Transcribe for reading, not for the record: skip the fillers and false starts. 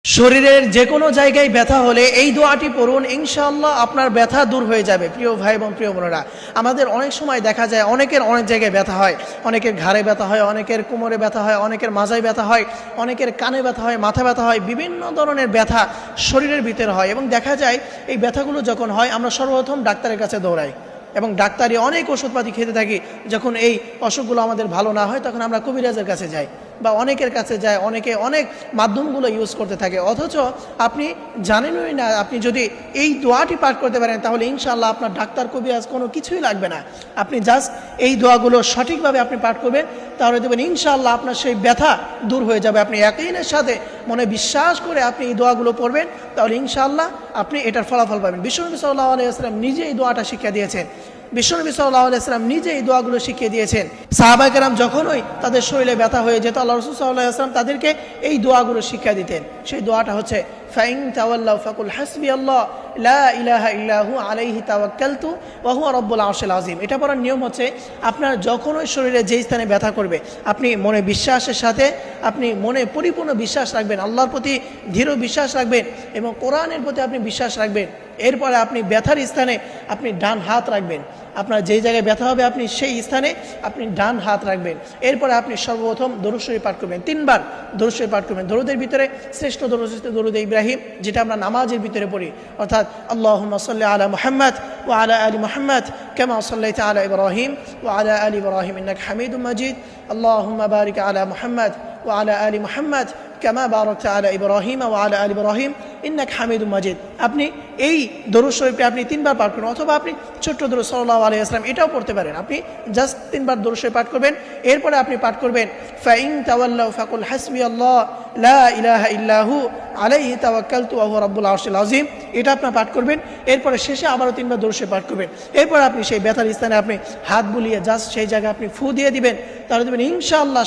শরীরের যে কোনো জায়গায় ব্যথা হলে এই দোয়াটি পড়ুন, ইনশাআল্লাহ আপনার ব্যথা দূর হয়ে যাবে। প্রিয় ভাই এবং প্রিয় বোনেরা, আমাদের অনেক সময় দেখা যায় অনেকের অনেক জায়গায় ব্যথা হয়। অনেকের ঘাড়ে ব্যথা হয়, অনেকের কোমরে ব্যথা হয়, অনেকের মাজায় ব্যথা হয়, অনেকের কানে ব্যথা হয়, মাথা ব্যথা হয়, বিভিন্ন ধরনের ব্যথা শরীরের ভিতরে হয়। এবং দেখা যায় এই ব্যথাগুলো যখন হয় আমরা সর্বপ্রথম ডাক্তারের কাছে দৌড়াই এবং ডাক্তারি অনেক ওষুধপাতি খেতে থাকি। যখন এই অসুখগুলো আমাদের ভালো না হয় তখন আমরা কবিরাজের কাছে যাই বা অনেকের কাছে যায়, অনেকে অনেক মাধ্যমগুলো ইউজ করতে থাকে। অথচ আপনি জানেনই না, আপনি যদি এই দোয়াটি পাঠ করতে পারেন তাহলে ইনশাআল্লাহ আপনার ডাক্তার কবিরাজ কোনো কিছুই লাগবে না। আপনি জাস্ট এই দোয়াগুলো সঠিকভাবে আপনি পাঠ করবেন, তাহলে দেখবেন ইনশাআল্লাহ আপনার সেই ব্যথা দূর হয়ে যাবে। আপনি ইয়াকিনের সাথে মনে বিশ্বাস করে আপনি এই দোয়াগুলো পড়বেন, তাহলে ইনশাআল্লাহ আপনি এটার ফলাফল পাবেন। বিশ্বনবী সাল্লাল্লাহু আলাইহি ওয়াসাল্লাম নিজে এই দোয়াটা শিক্ষা দিয়েছেন। বিশ্বনবী সাল্লাল্লাহু আলাইহি ওয়াসাল্লাম নিজে এই দোয়াগুলো শিখিয়ে দিয়েছেন। সাহাবায়ে কেরাম যখনই তাদের শরীরে ব্যথা হয়ে যেত, আল্লাহ রাসূল সাল্লাল্লাহু আলাইহি ওয়াসাল্লাম তাদেরকে এই দোয়াগুলো শিক্ষা দিতেন। সেই দোয়াটা হচ্ছে ফাইন তাওয়াল্লাউ ফাকুল হাসবিয়াল্লাহ লা ইলাহা ইল্লাহু আলাইহি তাওয়াক্কালতু ওয়া হুয়া রাব্বুল আরশিল আযীম। এটা পড়ার নিয়ম হচ্ছে আপনার যখনই শরীরে যেই স্থানে ব্যথা করবে আপনি মনে বিশ্বাসের সাথে, আপনি মনে পরিপূর্ণ বিশ্বাস রাখবেন, আল্লাহর প্রতি দৃঢ় বিশ্বাস রাখবেন এবং কোরআনের প্রতি আপনি বিশ্বাস রাখবেন। এরপরে আপনি ব্যথার স্থানে আপনি ডান হাত রাখবেন। আপনার যেই জায়গায় ব্যথা হবে আপনি সেই স্থানে আপনি ডান হাত রাখবেন। এরপরে আপনি সর্বপ্রথম দরুদ শরীফ পাঠ করবেন, 3 বার দরুদ শরীফ পাঠ করবেন। দরুদের ভিতরে শ্রেষ্ঠ দরুদ হচ্ছে দরুদ ইব্রাহিম, যেটা আমরা নামাজের ভিতরে পড়ি, অর্থাৎ আল্লাহুম্মা সাল্লি আলা মুহাম্মাদ ওয়া আলা আলি মুহাম্মাদ কামা সাল্লাইতা আলা ইব্রাহিম ওয়া আলা আলি ইব্রাহিম ইন্নাকা হামিদুম মাজিদ। আল্লাহুম্মা বারিক আলা মুহাম্মাদ ওয়া আলা আলি মুহাম্মাদ কামা বারাকতা আলা ইব্রাহিম ওয়া আলা আলি ইব্রাহিম ইন্নাকা হামিদুম মাজিদ। আপনি এই দরুদ শরীফটি আপনি 3 বার পাঠ করুন, অথবা আপনি ছোট্ট দরুদ সাল্লাল্লাহু আলাইহি ওয়াসাল্লাম এটাও পড়তে পারেন। আপনি জাস্ট 3 বার দরুদ শরীফ পাঠ করবেন। এরপরে আপনি পাঠ করবেন ফাইন তাওয়াল্লাউ ফাকুল হাসবিয়াল্লাহ লা ইলাহা ইল্লাহু আলাইহি তাওয়াক্কালতু ওয়া হুয়া রাব্বুল আরশিল আযীম। এটা আপনি পাঠ করবেন। এরপরে শেষে আবারও 3 বার দরুদ শরীফ পাঠ করবেন। এরপর আপনি সেই ব্যথার স্থানে আপনি হাত বুলিয়ে জাস্ট সেই জায়গায় আপনি ফু দিয়ে দিবেন, তাহলে দেখবেন ইনশাআল্লাহ